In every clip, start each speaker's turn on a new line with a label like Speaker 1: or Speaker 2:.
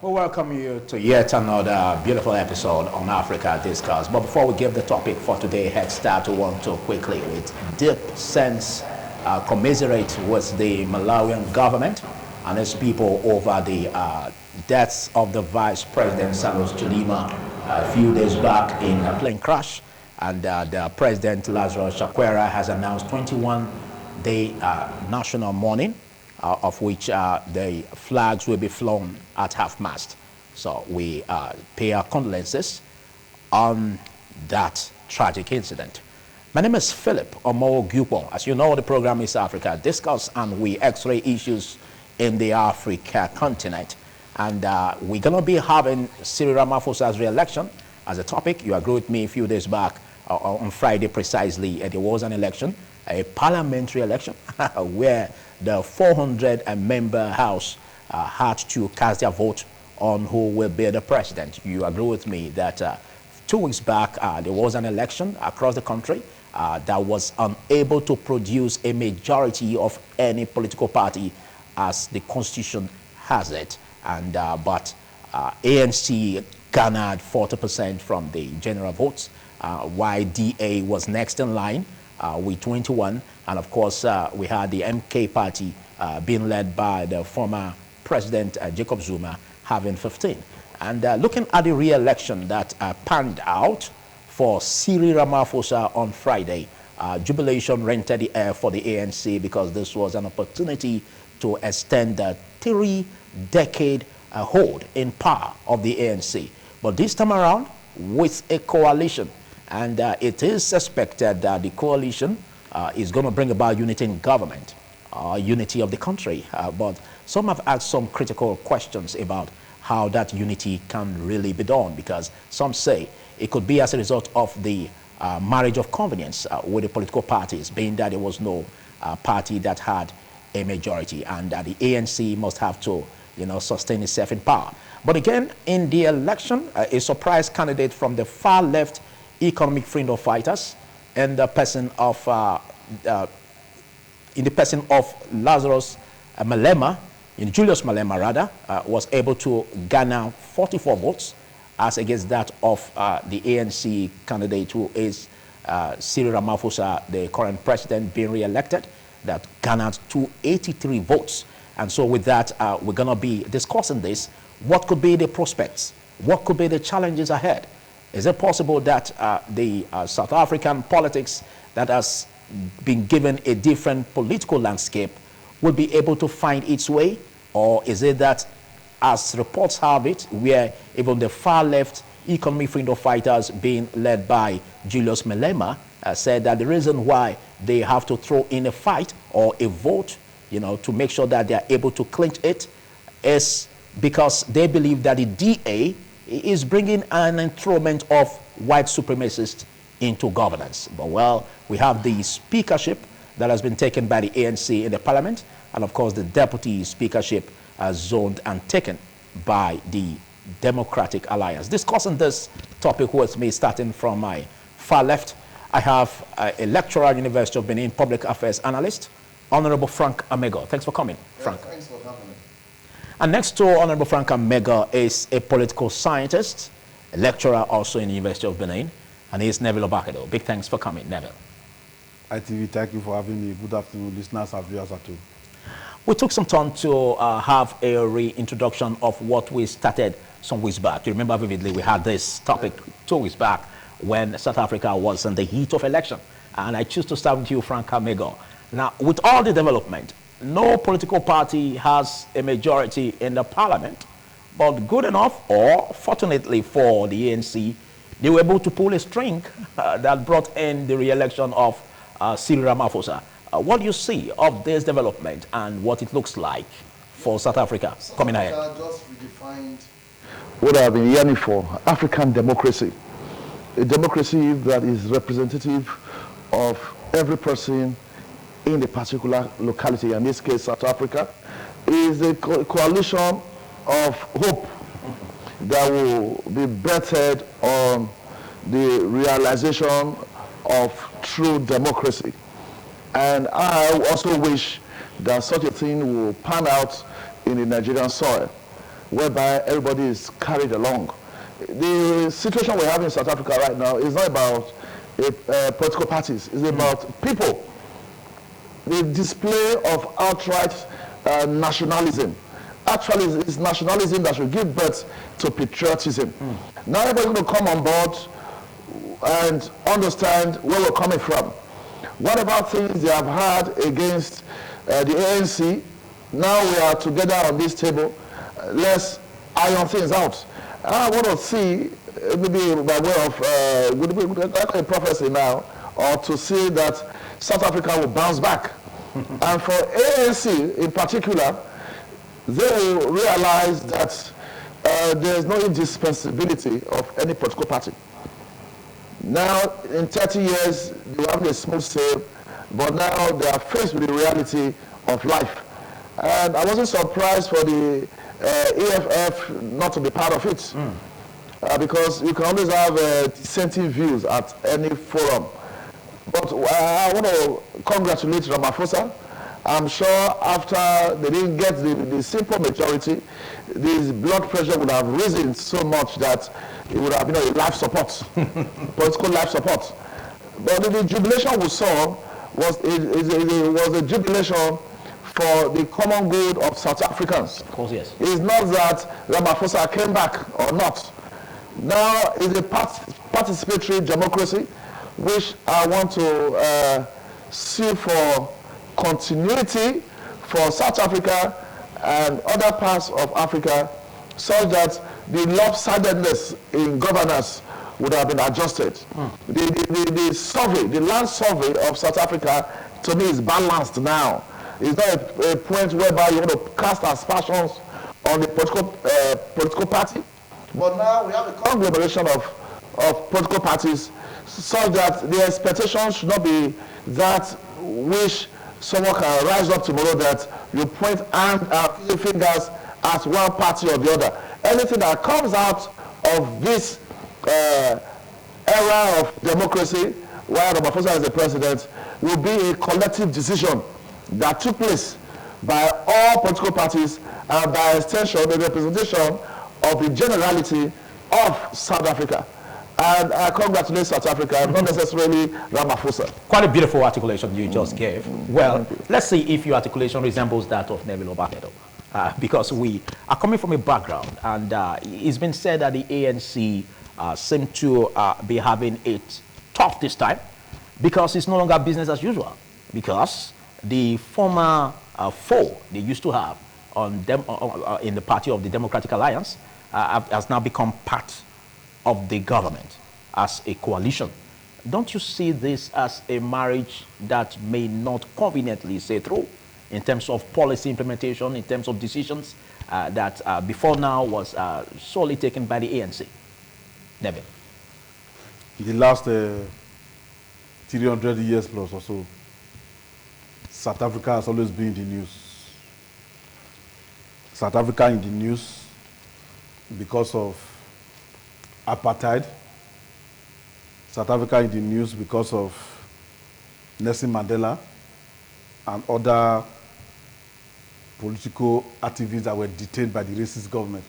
Speaker 1: We welcome you to yet another beautiful episode on Africa Discourse. But before we give the topic for today head start, we want to quickly, with deep sense, commiserate with the Malawian government and its people over the deaths of the Vice President Santos Chilima a few days back in a plane crash. And the President Lazarus Chakwera has announced 21-day national mourning, of which the flags will be flown at half-mast. So we pay our condolences on that tragic incident. My name is Philip Omo-Gyupo. As you know, the program is Africa Discourse, and we x-ray issues in the Africa continent. And we're going to be having CYRIL Ramaphosa's re-election as a topic. You agreed with me a few days back on Friday precisely. There was an election, a parliamentary election, where the 400-member House had to cast their vote on who will be the president. You agree with me that 2 weeks back, there was an election across the country that was unable to produce a majority of any political party as the Constitution has it. And but ANC garnered 40% from the general votes, while DA was next in line with 21. And of course, we had the MK party being led by the former President Jacob Zuma having 15. And looking at the re-election that panned out for CYRIL Ramaphosa on Friday, jubilation rented the air for the ANC because this was an opportunity to extend the 3-decade hold in power of the ANC. But this time around, with a coalition. And it is suspected that the coalition is going to bring about unity in government, unity of the country. But some have asked some critical questions about how that unity can really be done, because some say it could be as a result of the marriage of convenience with the political parties, being that there was no party that had a majority, and that the ANC must have to, sustain itself in power. But again, in the election, a surprise candidate from the far left economic freedom fighters, and the person of Lazarus Malema, Julius Malema rather, was able to garner 44 votes as against that of the ANC candidate, who is CYRIL Ramaphosa, the current president, being re-elected, that garnered 283 votes. And so with that, we're going to be discussing this. What could be the prospects? What could be the challenges ahead? Is it possible that the South African politics that has been given a different political landscape will be able to find its way? Or is it that, as reports have it, where even the far left economic freedom fighters being led by Julius Malema said that the reason why they have to throw in a fight or a vote, to make sure that they are able to clinch it, is because they believe that the DA is bringing an enthronement of white supremacists into governance. But well, we have the speakership that has been taken by the ANC in the parliament, and of course the deputy speakership zoned and taken by the Democratic Alliance. Discussing this topic with me, starting from my far left, I have a lecturer at University of Benin, public affairs analyst, Honorable Frank Amego. Thanks for coming, Frank.
Speaker 2: Yeah, thanks for having me.
Speaker 1: And next to Honorable Frank Amego is a political scientist, a lecturer also in the University of Benin, and he is Neville Obakado. Big thanks for coming, Neville.
Speaker 2: ITV, thank you for having me. Good afternoon, listeners and viewers at home.
Speaker 1: We took some time to have a reintroduction of what we started some weeks back. You remember vividly we had this topic 2 weeks back when South Africa was in the heat of election. And I choose to start with you, Frank Amego. Now, with all the development, no political party has a majority in the parliament, but good enough, or fortunately for the ANC, they were able to pull a string that brought in the re-election of CYRIL Ramaphosa. What do you see of this development and what it looks like for South Africa coming ahead?
Speaker 2: Just redefined what I've been yearning for, African democracy. A democracy that is representative of every person in a particular locality, in this case South Africa, is a coalition of hope that will be bettered on the realization of true democracy. And I also wish that such a thing will pan out in the Nigerian soil, whereby everybody is carried along. The situation we have in South Africa right now is not about political parties. It's about people. The display of outright nationalism. Actually, it's nationalism that should give birth to patriotism. Now everybody's going to come on board and understand where we're coming from. What about things they have had against the ANC? Now we are together on this table. Let's iron things out. I want to see, maybe by way of a prophecy now, or to see that South Africa will bounce back. And for ANC in particular, they will realize that there is no indispensability of any political party. Now, in 30 years, they were having a smooth sail, but now they are faced with the reality of life. And I wasn't surprised for the EFF not to be part of it, because you can always have dissenting views at any forum. But I want to congratulate Ramaphosa. I'm sure after they didn't get the simple majority, this blood pressure would have risen so much that it would have been a life support, political life support. But the jubilation we saw was a jubilation for the common good of South Africans.
Speaker 1: Of course, yes.
Speaker 2: It's not that Ramaphosa came back or not. Now it's a participatory democracy, which I want to see for continuity for South Africa and other parts of Africa, such that the lopsidedness in governance would have been adjusted. The survey, the land survey of South Africa, to me, is balanced now. It's not a point whereby you want to cast aspersions on the political party, but now we have a conglomeration of political parties, such that the expectation should not be that which someone can rise up tomorrow that you point fingers at one party or the other. Anything that comes out of this era of democracy, where Ramaphosa is the president, will be a collective decision that took place by all political parties and by extension the representation of the generality of South Africa. And I congratulate South Africa, not necessarily Ramaphosa.
Speaker 1: Quite a beautiful articulation you just gave. Well, let's see if your articulation resembles that of Neville Obahedo. Because we are coming from a background, and it's been said that the ANC seem to be having it tough this time, because it's no longer business as usual, because the former foe they used to have on them in the party of the Democratic Alliance has now become part of the government as a coalition. Don't you see this as a marriage that may not conveniently say through in terms of policy implementation, in terms of decisions that before now was solely taken by the ANC? Neville.
Speaker 3: In the last 300 years plus or so, South Africa has always been in the news. South Africa in the news because of apartheid. South Africa in the news because of Nelson Mandela and other political activists that were detained by the racist government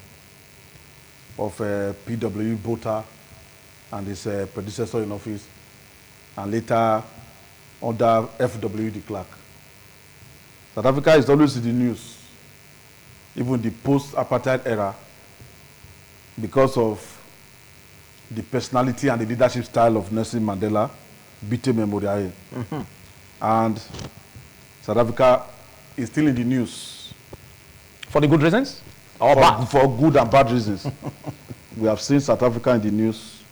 Speaker 3: of P.W. Botha and his predecessor in office, and later under F.W. de Klerk. South Africa is always in the news, even the post-apartheid era, because of the personality and the leadership style of Nelson Mandela, Bite Memorial. And South Africa is still in the news.
Speaker 1: For the good reasons? Or bad?
Speaker 3: For good and bad reasons. We have seen South Africa in the news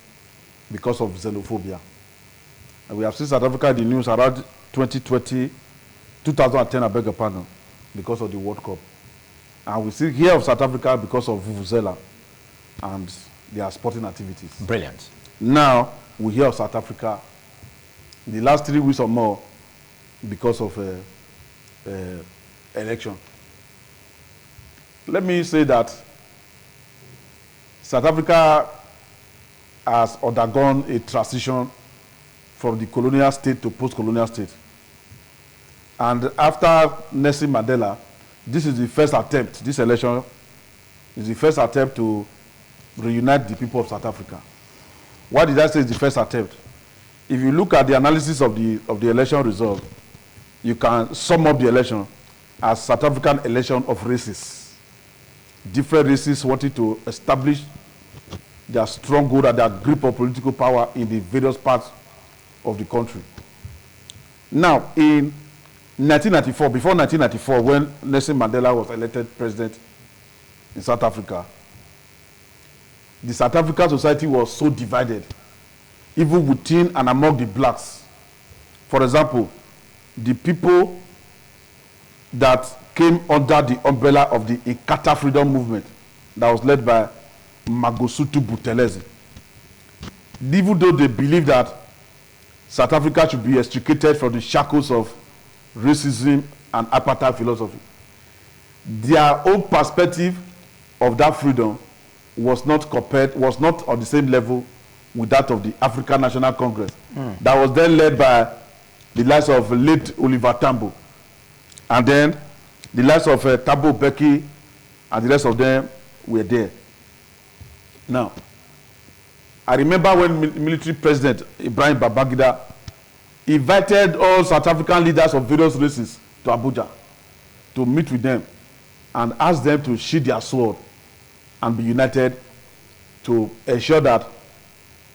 Speaker 3: because of xenophobia. And we have seen South Africa in the news around 2010, I beg your pardon, because of the World Cup. And we see here of South Africa because of Vuvuzela and their sporting activities.
Speaker 1: Brilliant.
Speaker 3: Now, we hear of South Africa in the last 3 weeks or more because of election. Let me say that South Africa has undergone a transition from the colonial state to post-colonial state. And after Nelson Mandela, this is the first attempt, this election, It's the first attempt to reunite the people of South Africa. Why did I say it's the first attempt? If you look at the analysis of the election result, you can sum up the election as South African election of races. Different races wanted to establish their stronghold and their grip of political power in the various parts of the country. Now, in 1994, before 1994, when Nelson Mandela was elected president in South Africa, the South African society was so divided, even within and among the blacks. For example, the people that came under the umbrella of the Inkatha freedom movement that was led by Mangosuthu Buthelezi, even though they believed that South Africa should be extricated from the shackles of racism and apartheid philosophy, their own perspective of that freedom was not on the same level with that of the African National Congress that was then led by the likes of late Oliver Tambo, and then the likes of Thabo Mbeki, and the rest of them were there. Now, I remember when military president Ibrahim Babangida invited all South African leaders of various races to Abuja to meet with them and ask them to sheathe their sword and be united to ensure that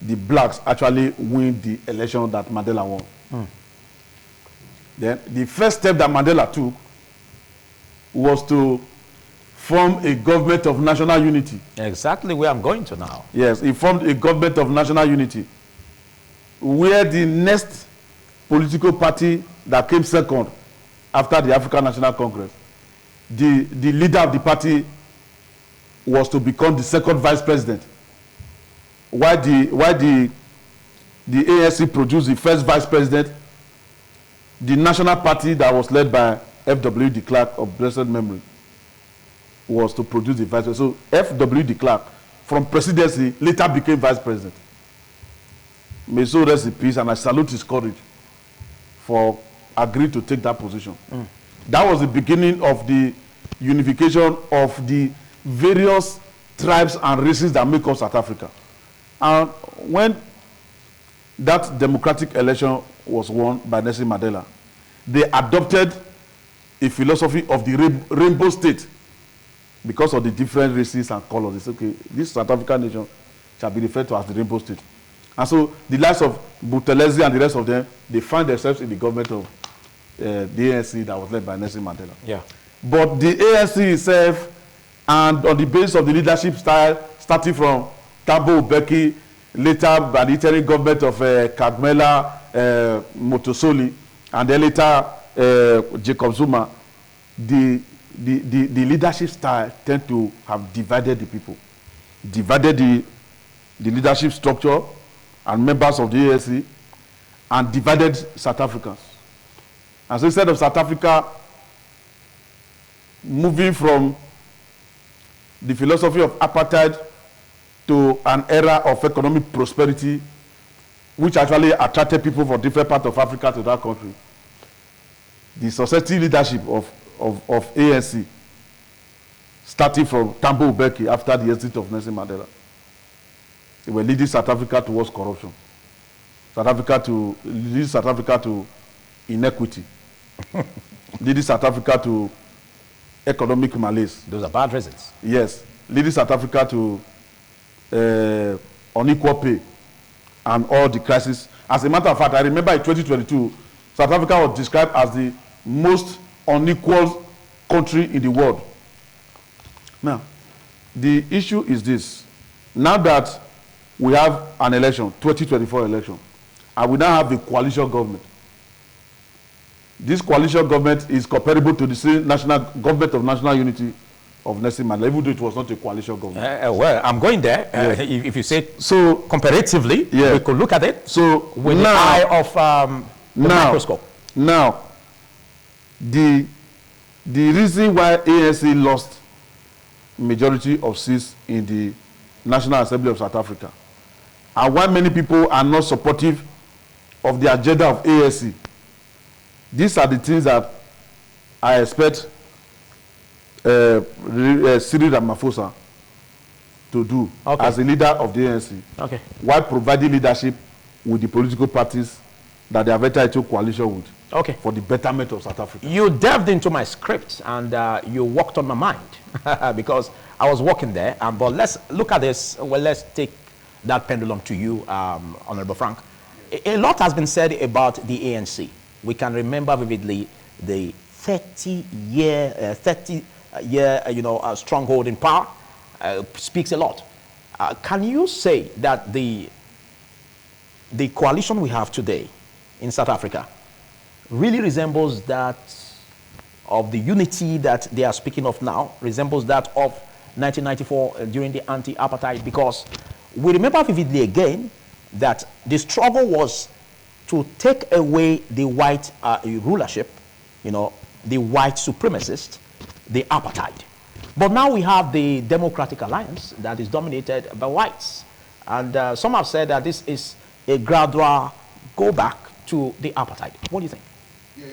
Speaker 3: the blacks actually win the election that Mandela won. Then the first step that Mandela took was to form a government of national unity.
Speaker 1: Exactly where I'm going to now.
Speaker 3: Yes, he formed a government of national unity, where the next political party that came second after the African National Congress, the leader of the party was to become the second vice president. Why the ANC produced the first vice president, the national party that was led by F.W. de Klerk of blessed memory was to produce the vice president. So F.W. de Klerk, from presidency, later became vice president. May so rest in peace, and I salute his courage for agreeing to take that position. That was the beginning of the unification of the various tribes and races that make up South Africa. And when that democratic election was won by Nelson Mandela, they adopted a philosophy of the rainbow state because of the different races and colors. They said, okay, this South African nation shall be referred to as the rainbow state. And so the likes of Buthelezi and the rest of them, they find themselves in the government of the ANC that was led by Nelson Mandela.
Speaker 1: Yeah.
Speaker 3: But the ANC itself, and on the basis of the leadership style, starting from Thabo Mbeki, later by the interim government of Kagmela Motosoli, and then later Jacob Zuma, the leadership style tend to have divided the people, divided the leadership structure and members of the ANC, and divided South Africans. And so instead of South Africa moving from the philosophy of apartheid to an era of economic prosperity, which actually attracted people from different parts of Africa to that country, the successive leadership of ANC, starting from Thabo Mbeki after the exit of Nelson Mandela, they were leading South Africa towards corruption, leading South Africa to inequity, leading South Africa to economic malaise.
Speaker 1: Those are bad reasons.
Speaker 3: Yes, leading South Africa to unequal pay and all the crises. As a matter of fact, I remember in 2022, South Africa was described as the most unequal country in the world. Now, the issue is this. Now that we have an election, 2024 election, and we now have a coalition government, this coalition government is comparable to the same national government of national unity of Nelson Mandela, even though it was not a coalition government.
Speaker 1: Well, I'm going there. If you say so, comparatively, we could look at it.
Speaker 3: So
Speaker 1: with the eye of the microscope.
Speaker 3: Now, the reason why ANC lost majority of seats in the National Assembly of South Africa, and why many people are not supportive of the agenda of ANC, these are the things that I expect CYRIL Ramaphosa to do
Speaker 1: Okay.
Speaker 3: as a leader of the ANC,
Speaker 1: Okay.
Speaker 3: while providing leadership with the political parties that they have entered into coalition with
Speaker 1: Okay.
Speaker 3: for the betterment of South Africa.
Speaker 1: You delved into my script and you walked on my mind because I was working there. But let's look at this. Well, let's take that pendulum to you, Honorable Frank. A lot has been said about the ANC. We can remember vividly the 30-year stronghold in power. Speaks a lot. Can you say that the coalition we have today in South Africa really resembles that of the unity that they are speaking of now, resembles that of 1994 during the anti-apartheid? Because we remember vividly again that the struggle was to take away the white rulership, the white supremacist, the apartheid. But now we have the Democratic Alliance that is dominated by whites. And some have said that this is a gradual go back to the apartheid. What do you think?
Speaker 2: Yeah,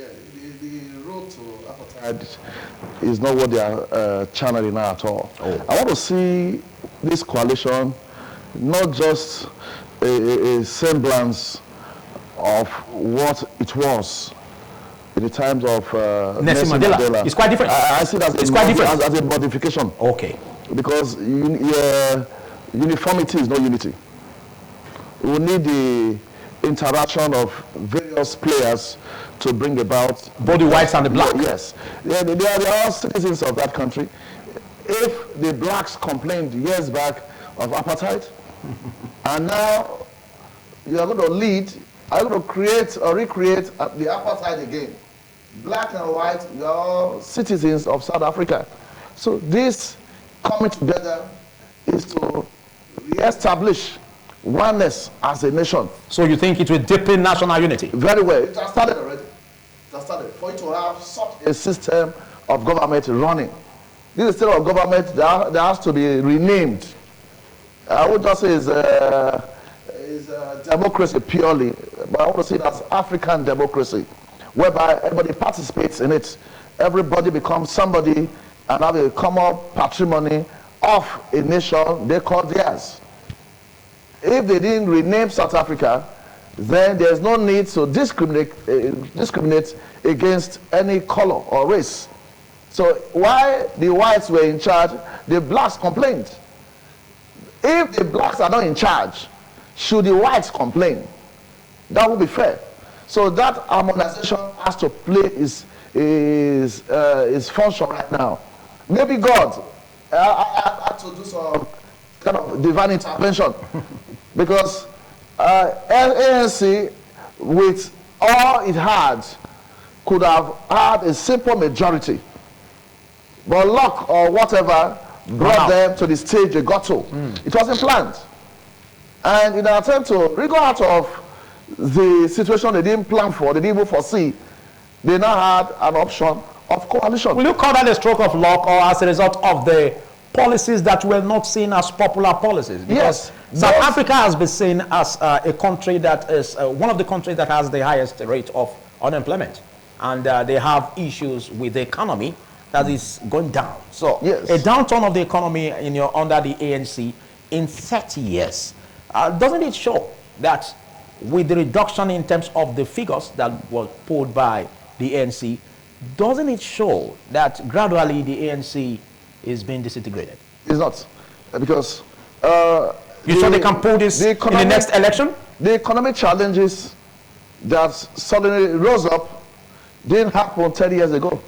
Speaker 2: the road to apartheid is not what they are channeling now at all.
Speaker 1: Oh.
Speaker 2: I want to see this coalition not just a semblance of what it was in the times of
Speaker 1: Nelson Mandela. It's quite different.
Speaker 2: I see that as a modification.
Speaker 1: Okay.
Speaker 2: Because uniformity is not unity. We need the interaction of various players to bring about
Speaker 1: both the whites and the blacks.
Speaker 2: Yes, they are all citizens of that country. If the blacks complained years back of apartheid, and now you are going to lead, are going to create or recreate the apartheid again. Black and white, you are all citizens of South Africa. So this coming together is to re-establish oneness as a nation.
Speaker 1: So you think it will deepen national unity?
Speaker 2: Very well. It has started already. It has started. For you to have such a system of government running, this system of government that has to be renamed. I would just say is democracy purely, but I want to say that's African democracy, whereby everybody participates in it. Everybody becomes somebody and have a common patrimony of a nation they call theirs. If they didn't rename South Africa, then there's no need to discriminate against any color or race. So while the whites were in charge, the blacks complained. If the blacks are not in charge, should the whites complain? That would be fair. So that harmonization has to play its function right now. Maybe God had to do some kind of divine intervention because ANC, with all it had, could have had a simple majority, but luck or whatever brought them to the stage they got to. It wasn't planned, and in an attempt to wriggle out of the situation they didn't plan for, they didn't even foresee, they now had an option of coalition.
Speaker 1: Will you call that a stroke of luck or as a result of the policies that were not seen as popular policies? Because
Speaker 2: yes.
Speaker 1: South Africa has been seen as a country that is one of the countries that has the highest rate of unemployment. And they have issues with the economy that is going down. So
Speaker 2: yes.
Speaker 1: A downturn of the economy under the ANC in 30 years, doesn't it show that with the reduction in terms of the figures that was pulled by the ANC, doesn't it show that gradually the ANC is being disintegrated?
Speaker 2: It's not. Because
Speaker 1: you sure they can pull this in the next election?
Speaker 2: The economic challenges that suddenly rose up didn't happen 30 years ago.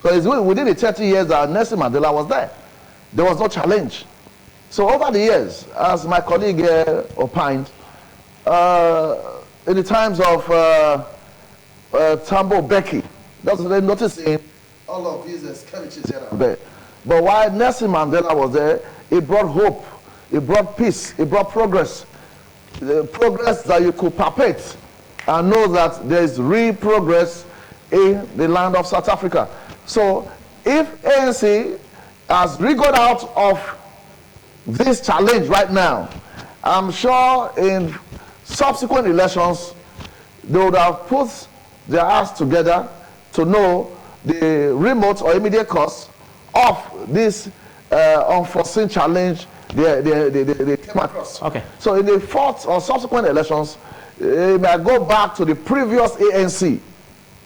Speaker 2: So it's within the 30 years that Nelson Mandela was there. There was no challenge. So over the years, as my colleague opined, in the times of Tambo Becky, that's what they noticing all of these skirmishes here and there. But while Nelson Mandela was there, it brought hope, it brought peace, it brought progress. The progress that you could palpate and know that there is real progress in the land of South Africa. So if ANC has wriggled out of this challenge right now, I'm sure in subsequent elections, they would have put their hearts together to know the remote or immediate cause of this unforeseen challenge they came across.
Speaker 1: Okay.
Speaker 2: So in the fourth or subsequent elections, it might go back to the previous ANC.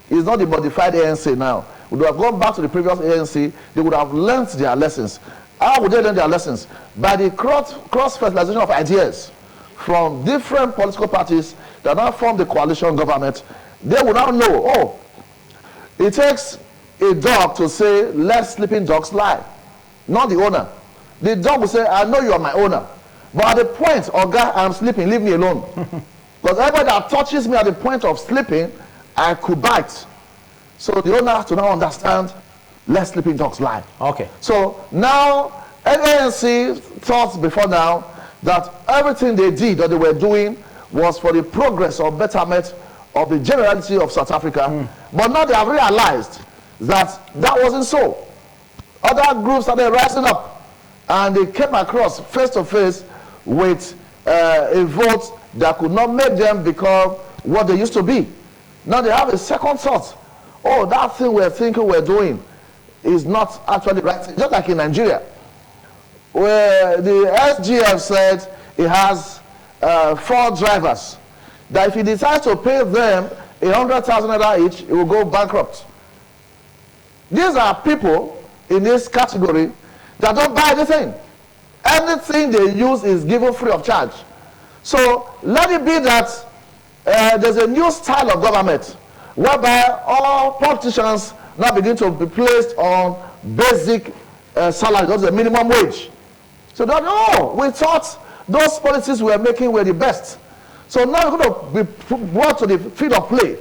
Speaker 2: It's not the modified ANC now. Would have gone back to the previous ANC, they would have learned their lessons. How would they learn their lessons? By the cross-fertilization of ideas from different political parties that now form the coalition government. They would now know, oh, it takes a dog to say, let sleeping dogs lie, not the owner. The dog will say, I know you are my owner, but at the point, Oga, I'm sleeping, leave me alone. Because everybody that touches me at the point of sleeping, I could bite. So the owner has to now understand, let sleeping dogs lie.
Speaker 1: Okay.
Speaker 2: So now, ANC thought before now that everything they did or they were doing was for the progress or betterment of the generality of South Africa. But now they have realized that that wasn't so. Other groups started rising up and they came across face to face with a vote that could not make them become what they used to be. Now they have a second thought. Oh, that thing we're thinking we're doing is not actually right. Just like in Nigeria, where the SGF said it has 4 drivers, that if he decides to pay them 100,000 naira each, it will go bankrupt. These are people in this category that don't buy anything. Anything they use is given free of charge. So let it be that there's a new style of government whereby all politicians now begin to be placed on basic salary, that's the minimum wage. So that, oh, we thought those policies we were making were the best. So now we're going to be brought to the field of play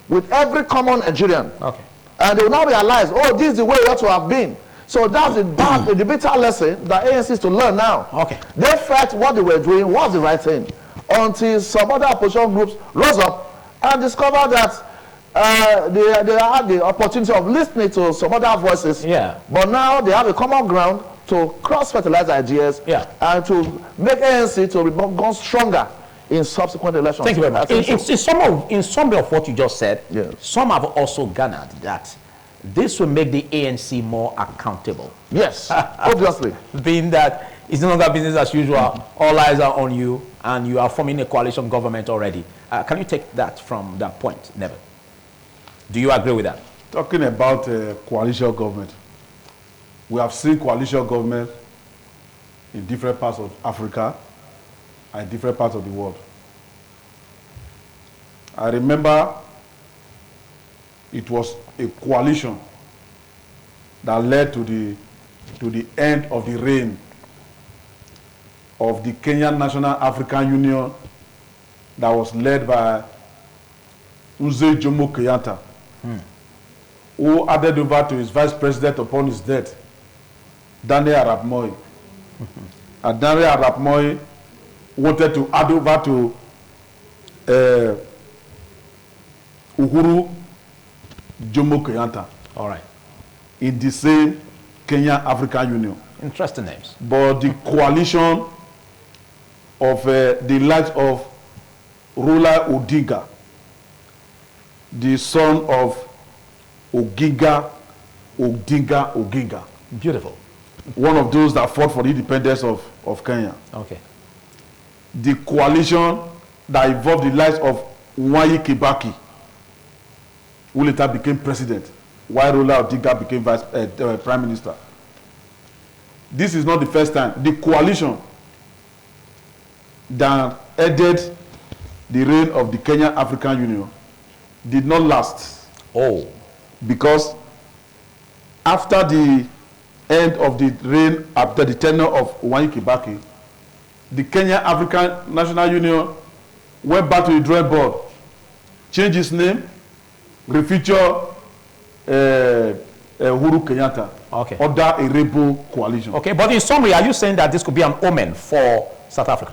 Speaker 2: with every common Nigerian.
Speaker 1: Okay.
Speaker 2: And they will now realize, oh, this is the way it ought to have been. So that's the bitter lesson that ANC is to learn now.
Speaker 1: Okay.
Speaker 2: They felt what they were doing was the right thing until some other opposition groups rose up and discovered that they had the opportunity of listening to some other voices.
Speaker 1: Yeah.
Speaker 2: But now they have a common ground to cross-fertilize ideas,
Speaker 1: yeah,
Speaker 2: and to make ANC to become stronger in subsequent elections.
Speaker 1: Thank you very much. In some of what you just said,
Speaker 2: yes,
Speaker 1: some have also garnered that this will make the ANC more accountable.
Speaker 2: Yes, obviously.
Speaker 1: Being that it's no longer business as usual, all eyes are on you, and you are forming a coalition government already. Can you take that from that point, Neville? Do you agree with that?
Speaker 3: Talking about coalition government, we have seen coalition government in different parts of Africa and different parts of the world. I remember it was a coalition that led to the end of the reign of the Kenyan National African Union that was led by Mzee Jomo Kenyatta, who added over to his vice president upon his death, Daniel Arap Moi. And Daniel Arap Moi wanted to add over to Uhuru Jomo Kenyatta.
Speaker 1: All right.
Speaker 3: In the same Kenya African Union.
Speaker 1: Interesting names.
Speaker 3: But the coalition of the likes of Raila Odinga, the son of Oginga.
Speaker 1: Beautiful.
Speaker 3: One of those that fought for the independence of Kenya.
Speaker 1: Okay.
Speaker 3: The coalition that involved the likes of Mwai Kibaki, who later became president, while Raila Odinga became prime minister. This is not the first time. The coalition that ended the reign of the Kenya African Union did not last.
Speaker 1: Oh.
Speaker 3: Because after the end of the reign, after the tenure of Mwai Kibaki, the Kenya African National Union went back to the drawing board, changed its name, refeature Uhuru Kenyatta,
Speaker 1: okay,
Speaker 3: under a rebel coalition.
Speaker 1: Okay, but in summary, are you saying that this could be an omen for South Africa?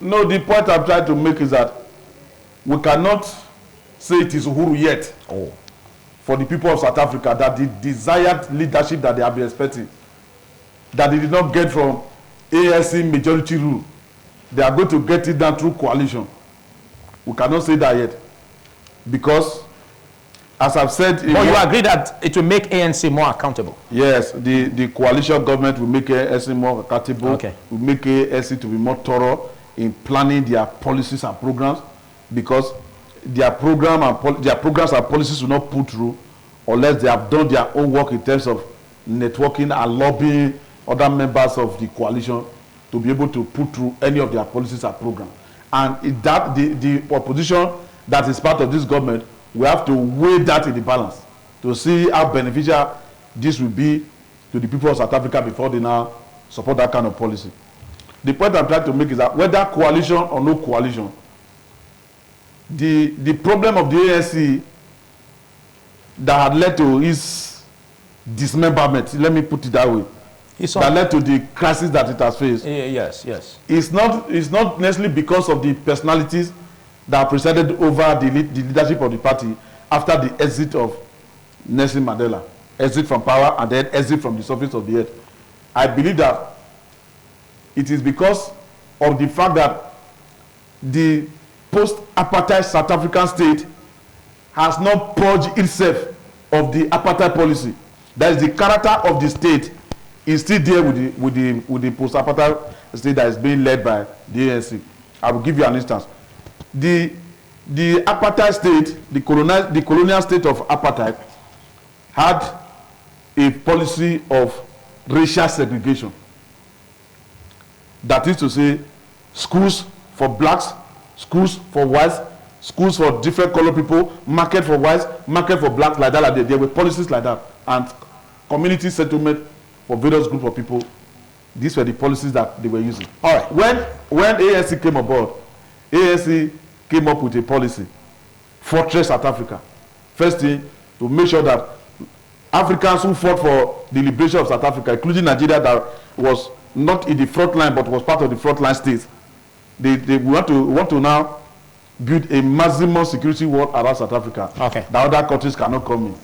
Speaker 3: No, the point I'm trying to make is that we cannot say it is Uhuru yet.
Speaker 1: Oh. For
Speaker 3: the people of South Africa, that the desired leadership that they have been expecting, that they did not get from ANC majority rule, they are going to get it done through coalition. We cannot say that yet, because as I've said...
Speaker 1: But you agree that it will make ANC more accountable?
Speaker 3: Yes, the coalition government will make ANC more accountable, will make ANC to be more thorough in planning their policies and programs, because their programs and policies will not put through unless they have done their own work in terms of networking and lobbying other members of the coalition to be able to put through any of their policies and programs. And the opposition that is part of this government, we have to weigh that in the balance to see how beneficial this will be to the people of South Africa before they now support that kind of policy. The point I'm trying to make is that whether coalition or no coalition, the problem of the ANC that had led to its dismemberment, let me put it that way, that led to the crisis that it has faced.
Speaker 1: Yes.
Speaker 3: It's not necessarily because of the personalities that presided over the leadership of the party after the exit of Nelson Mandela, exit from power and then exit from the surface of the earth. I believe that it is because of the fact that the post-apartheid South African state has not purged itself of the apartheid policy. That is, the character of the state is still there with the post-apartheid state that is being led by the ANC. I will give you an instance. The apartheid state, the colonial state of apartheid, had a policy of racial segregation. That is to say, schools for blacks, schools for whites, schools for different color people, market for whites, market for blacks, like that. Like there were policies like that. And community settlement for various groups of people. These were the policies that they were using. All right. When ANC came aboard, ANC came up with a policy, Fortress South Africa. First thing, to make sure that Africans who fought for the liberation of South Africa, including Nigeria, that was not in the front line but was part of the front line states, we want to now build a maximum security wall around South Africa.
Speaker 1: Okay.
Speaker 3: That other countries cannot come in.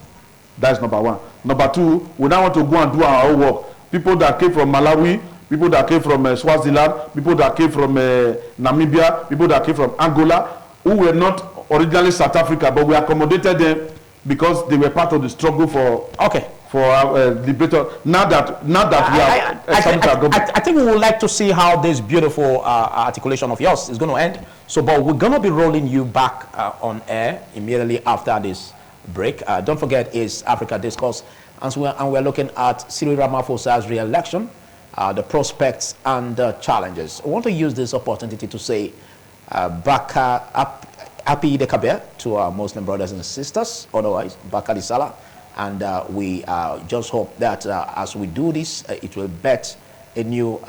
Speaker 3: That's number one. Number two, we now want to go and do our own work. People that came from Malawi, people that came from Swaziland, people that came from Namibia, people that came from Angola, who were not originally South Africa, but we accommodated them because they were part of the struggle for liberator. Now that we have established our government.
Speaker 1: I think we would like to see how this beautiful articulation of yours is going to end. So, but we're going to be rolling you back on air immediately after this break. Don't forget, it's Africa Discourse, and we're looking at CYRIL Ramaphosa's re-election, the prospects and the challenges. I want to use this opportunity to say happy Eid Kabir to our Muslim brothers and sisters, otherwise Bakari Salah, and we just hope that as we do this, it will bet a new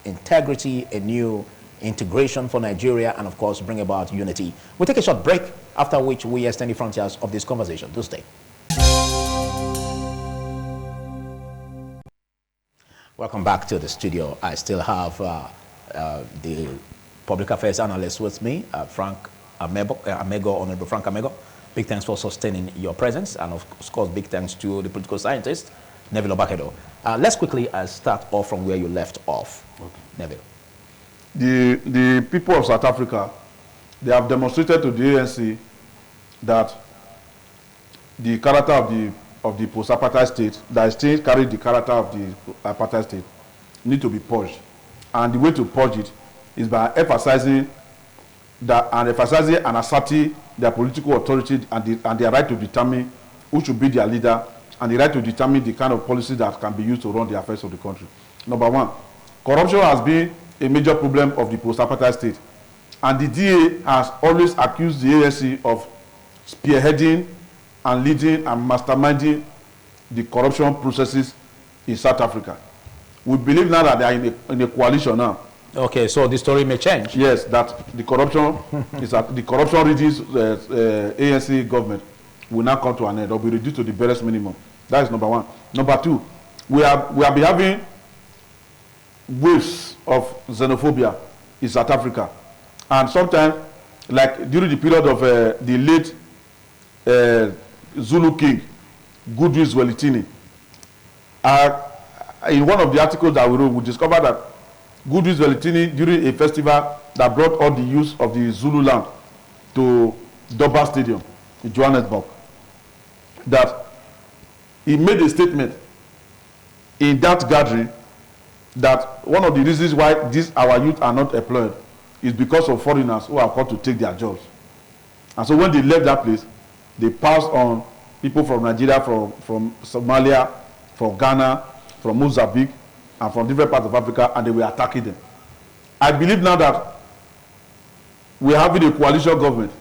Speaker 1: integrity, a new integration for Nigeria, and of course bring about unity. We'll take a short break, after which we extend the frontiers of this conversation. Do stay. Welcome back to the studio. I still have the public affairs analyst with me, Frank Amego, Honorable Frank Amego. Big thanks for sustaining your presence, and of course big thanks to the political scientist, Neville Obakedo. Let's quickly start off from where you left off, Neville.
Speaker 3: The people of South Africa, they have demonstrated to the ANC that the character of the post-apartheid state, that still carry the character of the apartheid state, need to be purged. And the way to purge it is by emphasizing and asserting their political authority and their right to determine who should be their leader, and the right to determine the kind of policy that can be used to run the affairs of the country. Number one, corruption has been a major problem of the post-apartheid state. And the DA has always accused the ANC of spearheading and leading and masterminding the corruption processes in South Africa. We believe now that they are in a coalition now.
Speaker 1: Okay, so the story may change.
Speaker 3: Yes, that the corruption is that the corruption regimes ANC government will now come to an end or be reduced to the barest minimum. That is number one. Number two, we have been having waves of xenophobia in South Africa, and sometimes, like during the period of the late Zulu king Goodwill Zwelithini, in one of the articles that we wrote, we discovered that Goodwill Zwelithini, during a festival that brought all the youth of the Zulu land to Durban Stadium in Johannesburg, that he made a statement in that gathering that one of the reasons why our youth are not employed is because of foreigners who have come to take their jobs. And so when they left that place, they passed on people from Nigeria, from Somalia, from Ghana, from Mozambique, and from different parts of Africa, and they were attacking them. I believe now that we are having a coalition government,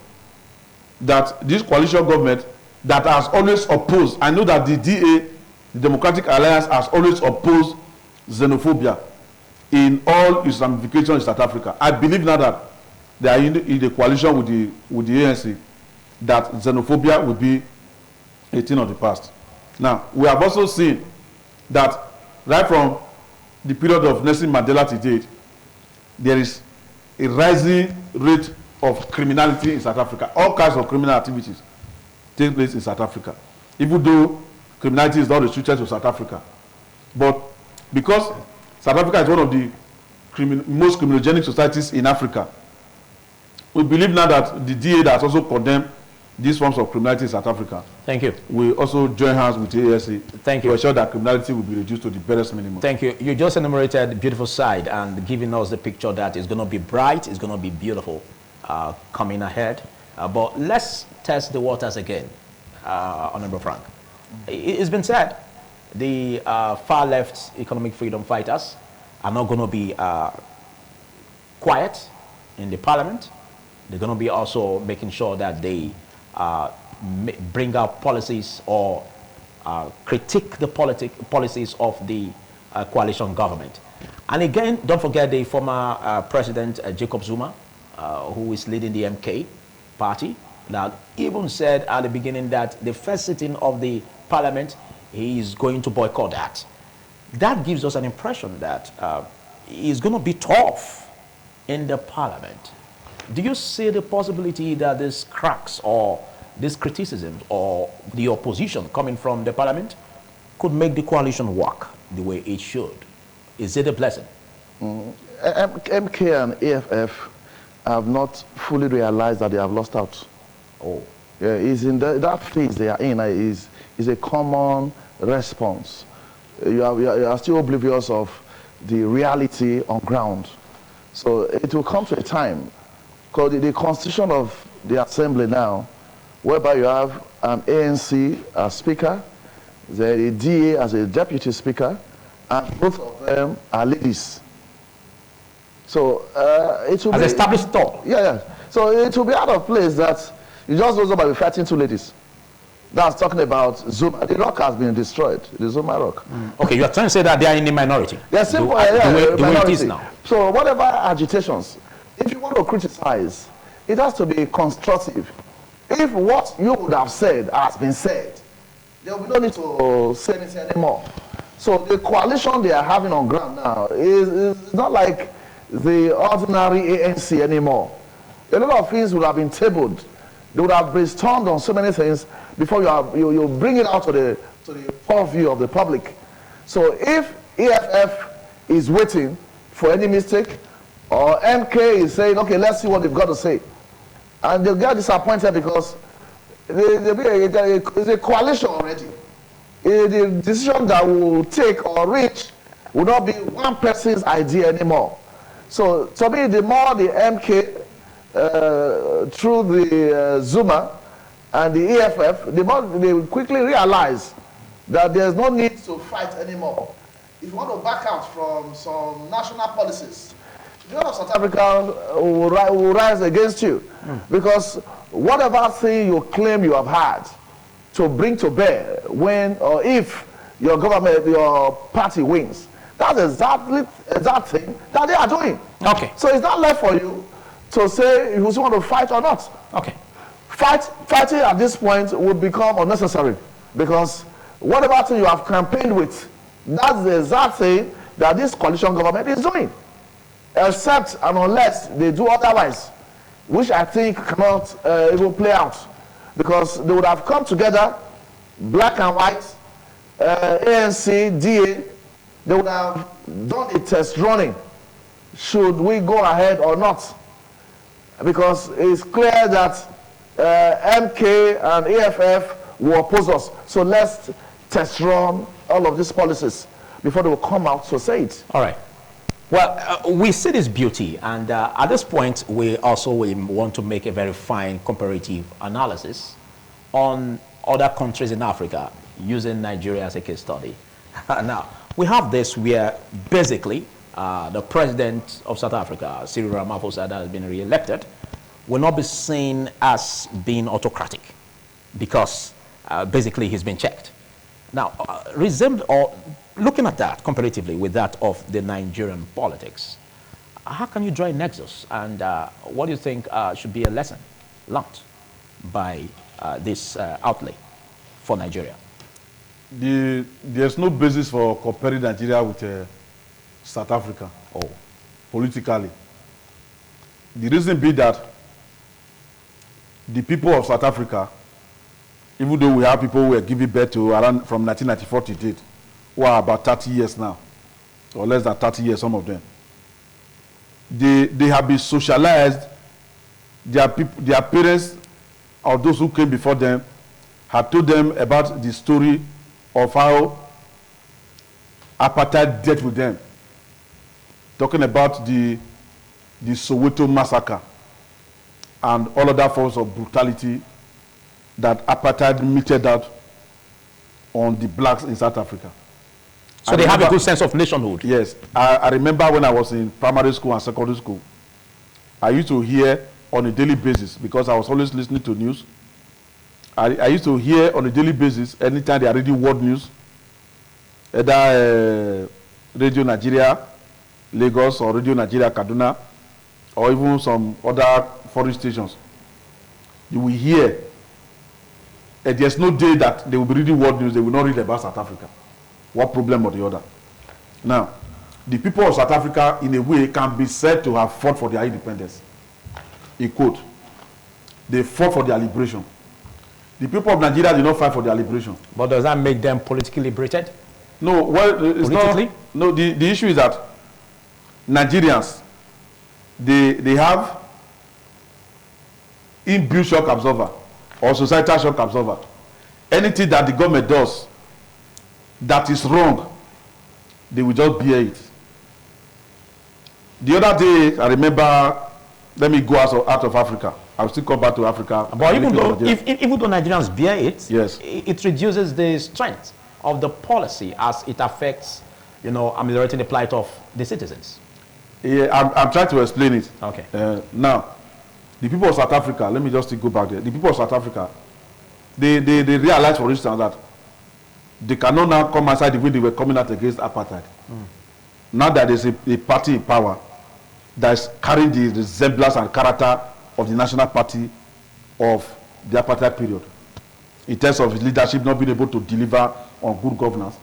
Speaker 3: that this coalition government that has always opposed, I know that the DA, the Democratic Alliance, has always opposed xenophobia in all its ramifications in South Africa. I believe now that they are in the coalition with the ANC, that xenophobia will be a thing of the past. Now, we have also seen that right from the period of Nelson Mandela to date, there is a rising rate of criminality in South Africa. All kinds of criminal activities take place in South Africa, even though criminality is not restricted to South Africa. But because South Africa is one of the most criminogenic societies in Africa, we believe now that the DA that has also condemned these forms of criminality in South Africa,
Speaker 1: thank you,
Speaker 3: we also join hands with the ANC
Speaker 1: thank you,
Speaker 3: to ensure that criminality will be reduced to the barest minimum.
Speaker 1: Thank you. You just enumerated the beautiful side and giving us the picture that is going to be bright, it's going to be beautiful coming ahead. But let's test the waters again, Honorable Frank. It's been said the far left economic freedom fighters are not going to be quiet in the parliament. They're going to be also making sure that they bring out policies or critique the policies of the coalition government. And again, don't forget the former President Jacob Zuma, who is leading the MK party, that even said at the beginning that the first sitting of the parliament, he is going to boycott that. That gives us an impression that it's going to be tough in the parliament. Do you see the possibility that these cracks or these criticisms or the opposition coming from the parliament could make the coalition work the way it should? Is it a blessing?
Speaker 2: MK and AFF have not fully realized that they have lost out.
Speaker 1: Oh.
Speaker 2: Yeah, is in that phase they are in is a common response. You are still oblivious of the reality on ground. So it will come to a time, because the constitution of the assembly now, whereby you have an ANC as speaker, the DA as a deputy speaker, and both of them are ladies. So it will
Speaker 1: as
Speaker 2: be
Speaker 1: established thought.
Speaker 2: Yeah. So it will be out of place that you just know about fighting two ladies. That's talking about Zuma. The rock has been destroyed, the Zuma rock.
Speaker 1: Okay, you are trying to say that they are in the minority.
Speaker 2: They're simple,
Speaker 1: the way it is now.
Speaker 2: So whatever agitations, if you want to criticize, it has to be constructive. If what you would have said has been said, there will be no need to say anything anymore. So the coalition they are having on ground now is not like the ordinary ANC anymore. A lot of things would have been tabled. They would have brainstormed on so many things before you bring it out to the purview of the public. So if EFF is waiting for any mistake, or MK is saying, okay, let's see what they've got to say, and they'll get disappointed because it's a coalition already. The decision that will take or reach will not be one person's idea anymore. So to me, the more the MK through the Zuma and the EFF, the more they will quickly realize that there's no need to fight anymore. If you want to back out from some national policies, the whole of South Africa will rise against you. Because whatever thing you claim you have had to bring to bear when or if your government, your party wins, that's exactly that thing that they are doing.
Speaker 1: Okay.
Speaker 2: So it's not left for you to say if you want to fight or not.
Speaker 1: Okay.
Speaker 2: Fighting at this point would become unnecessary, because whatever thing you have campaigned with, that's the exact thing that this coalition government is doing. Except and unless they do otherwise, which I think cannot even play out, because they would have come together, black and white, ANC, DA, they would have done a test running. Should we go ahead or not? Because it's clear that MK and EFF will oppose us. So let's test run all of these policies before they will come out to say it.
Speaker 1: All right. Well, we see this beauty, and at this point, we also want to make a very fine comparative analysis on other countries in Africa, using Nigeria as a case study. Now, we have this where basically the president of South Africa, CYRIL Ramaphosa, that has been re-elected, will not be seen as being autocratic because basically he's been checked. Now, looking at that comparatively with that of the Nigerian politics, how can you draw a nexus? And what do you think should be a lesson learned by this outlay for Nigeria?
Speaker 3: There's no basis for comparing Nigeria with South Africa politically. The reason being that the people of South Africa, even though we have people who were giving birth to around from 1994 to date, who are about 30 years now, or less than 30 years, some of them, they have been socialized. Their parents or those who came before them had told them about the story of how apartheid dealt with them. Talking about the Soweto massacre and all other forms of brutality that apartheid meted out on the blacks in South Africa.
Speaker 1: So they have a good sense of nationhood.
Speaker 3: Yes. I remember when I was in primary school and secondary school, I used to hear on a daily basis, because I was always listening to news. I used to hear on a daily basis, anytime they are reading world news, either Radio Nigeria, Lagos, or Radio Nigeria, Kaduna, or even some other foreign stations, you will hear there's no day that they will be reading world news, they will not read about South Africa. One problem or the other. Now, the people of South Africa, in a way, can be said to have fought for their independence. A quote. They fought for their liberation. The people of Nigeria did not fight for their liberation.
Speaker 1: But does that make them politically liberated?
Speaker 3: No, well, it's
Speaker 1: politically?
Speaker 3: not. No, the issue is that Nigerians, they have inbuilt shock absorber or societal shock absorber. Anything that the government does that is wrong, they will just bear it. The other day, I remember, let me go out of Africa. I will still come back to Africa.
Speaker 1: But even though Nigerians bear it,
Speaker 3: yes,
Speaker 1: it reduces the strength of the policy as it affects, ameliorating the plight of the citizens.
Speaker 3: Yeah, I'm trying to explain it.
Speaker 1: Okay.
Speaker 3: Now, the people of South Africa, let me just go back there. The people of South Africa, they realize, for instance, that they cannot now come outside the way they were coming out against apartheid. Now that there's a party in power that is carrying the resemblance and character of the national party of the apartheid period, in terms of its leadership not being able to deliver on good governance,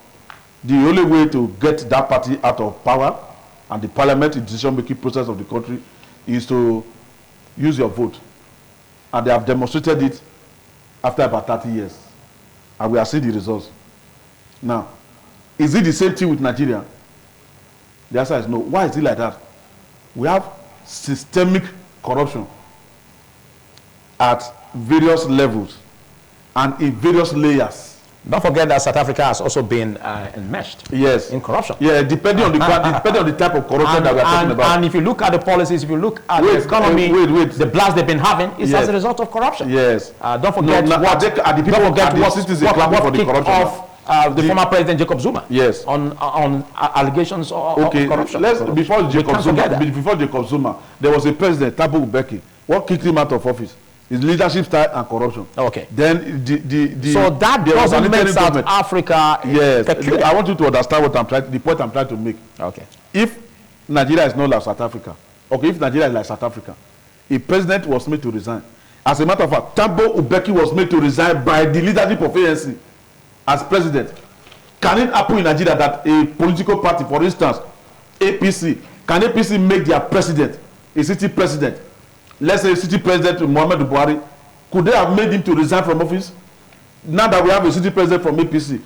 Speaker 3: the only way to get that party out of power and the parliamentary decision-making process of the country is to use your vote. And they have demonstrated it after about 30 years. And we are seeing the results. Now, is it the same thing with Nigeria? The answer is no. Why is it like that? We have systemic corruption at various levels and in various layers.
Speaker 1: Don't forget that South Africa has also been enmeshed in corruption.
Speaker 3: Yeah, depending on the type of corruption that we are talking about.
Speaker 1: And if you look at the policies, if you look at the economy, the blast they've been having is as a result of corruption.
Speaker 3: Yes.
Speaker 1: Don't forget what kicked off the former President Jacob Zuma.
Speaker 3: Yes.
Speaker 1: On allegations of corruption.
Speaker 3: Before Jacob Zuma, there was a president, Thabo Mbeki. What kicked him out of office? His leadership style and corruption.
Speaker 1: Okay.
Speaker 3: Then
Speaker 1: so that doesn't make South Africa peculiar.
Speaker 3: I want you to understand the point I'm trying to make.
Speaker 1: Okay.
Speaker 3: If Nigeria is not like South Africa, if Nigeria is like South Africa, a president was made to resign. As a matter of fact, Thabo Mbeki was made to resign by the leadership of ANC as president. Can it happen in Nigeria that a political party, for instance, APC, can APC make their president a city president? Let's say city president Muhammadu Buhari, could they have made him to resign from office? Now that we have a city president from APC,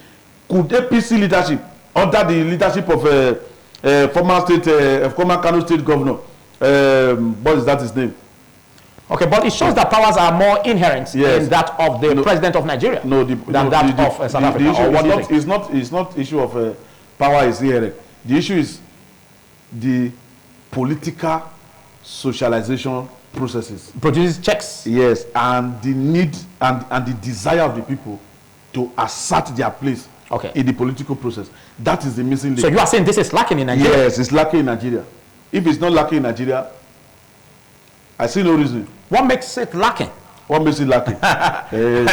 Speaker 3: could APC leadership, under the leadership of former Kano State governor, what is that his name?
Speaker 1: Okay, but it shows that powers are more inherent in that of the president of Nigeria than that of South Africa.
Speaker 3: The issue it's not issue of power is inherent. The issue is the political socialization processes.
Speaker 1: Produces checks.
Speaker 3: Yes, and the need and the desire of the people to assert their place in the political process. That is the missing link.
Speaker 1: So you are saying this is lacking in Nigeria?
Speaker 3: Yes, it's lacking in Nigeria. If it's not lacking in Nigeria, I see no reason.
Speaker 1: What makes it lacking?
Speaker 3: What makes it lacking?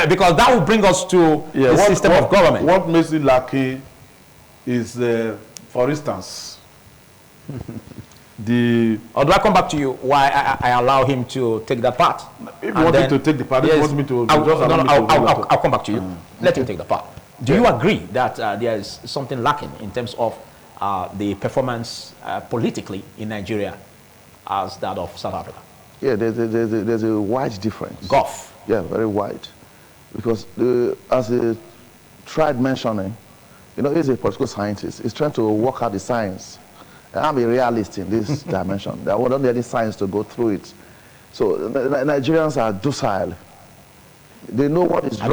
Speaker 1: Because that will bring us to the system of government.
Speaker 3: What makes it lacking is, for instance,
Speaker 1: or do I come back to you why I allow him to take that part?
Speaker 3: If you want me to take the part, if you want me to
Speaker 1: I'll come back to you. Let him take the part. Do you agree that there is something lacking in terms of the performance politically in Nigeria as that of South Africa?
Speaker 2: Yeah, there's a wide difference.
Speaker 1: Gulf.
Speaker 2: Yeah, very wide. Because as he tried mentioning, he's a political scientist. He's trying to work out the science. And I'm a realist in this dimension. There won't be any science to go through it. So Nigerians are docile. They know what is wrong.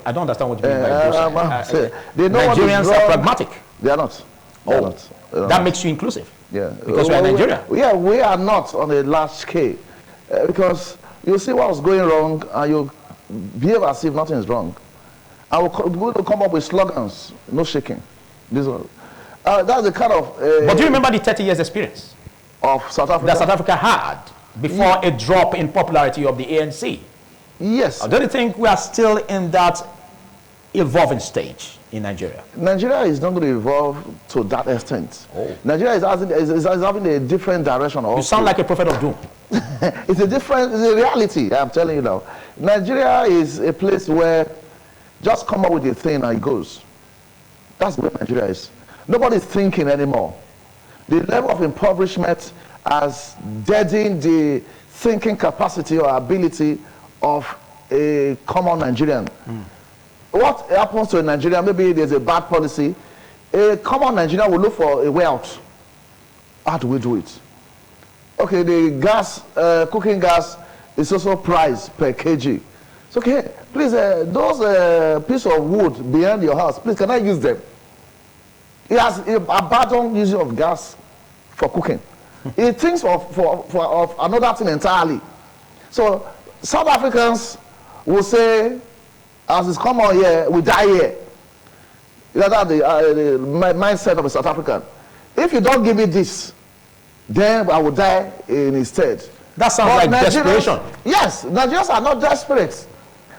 Speaker 1: I don't understand what you mean by docile.
Speaker 2: They know
Speaker 1: Nigerians are pragmatic.
Speaker 2: They are not. They are not.
Speaker 1: That makes you inclusive.
Speaker 2: Yeah.
Speaker 1: Because we are Nigeria.
Speaker 2: Yeah, we are not on a large scale. Because you see what's going wrong and you behave as if nothing is wrong. And we're going to come up with slogans, no shaking. This one. That's the kind of...
Speaker 1: but do you remember the 30 years experience
Speaker 2: of South Africa?
Speaker 1: That South Africa had before a drop in popularity of the ANC?
Speaker 2: Yes.
Speaker 1: Don't you think we are still in that evolving stage in Nigeria?
Speaker 2: Nigeria is not going to evolve to that extent. Nigeria is having a different direction. Also.
Speaker 1: You sound like a prophet of doom.
Speaker 2: It's a reality, I'm telling you now. Nigeria is a place where just come up with a thing and it goes. That's where Nigeria is. Nobody's thinking anymore. The level of impoverishment has deadened the thinking capacity or ability of a common Nigerian. What happens to a Nigerian, maybe there's a bad policy, a common Nigerian will look for a way out. How do we do it? Okay, the gas, cooking gas is also priced per kg. So, okay, please, those pieces of wood behind your house, please, can I use them? He has abandoned use of gas for cooking. He thinks of another thing entirely. So South Africans will say, as is common here, we die here. That's the mindset of a South African. If you don't give me this, then I will die in his stead.
Speaker 1: That sounds like desperation.
Speaker 2: Yes, Nigerians are not desperate.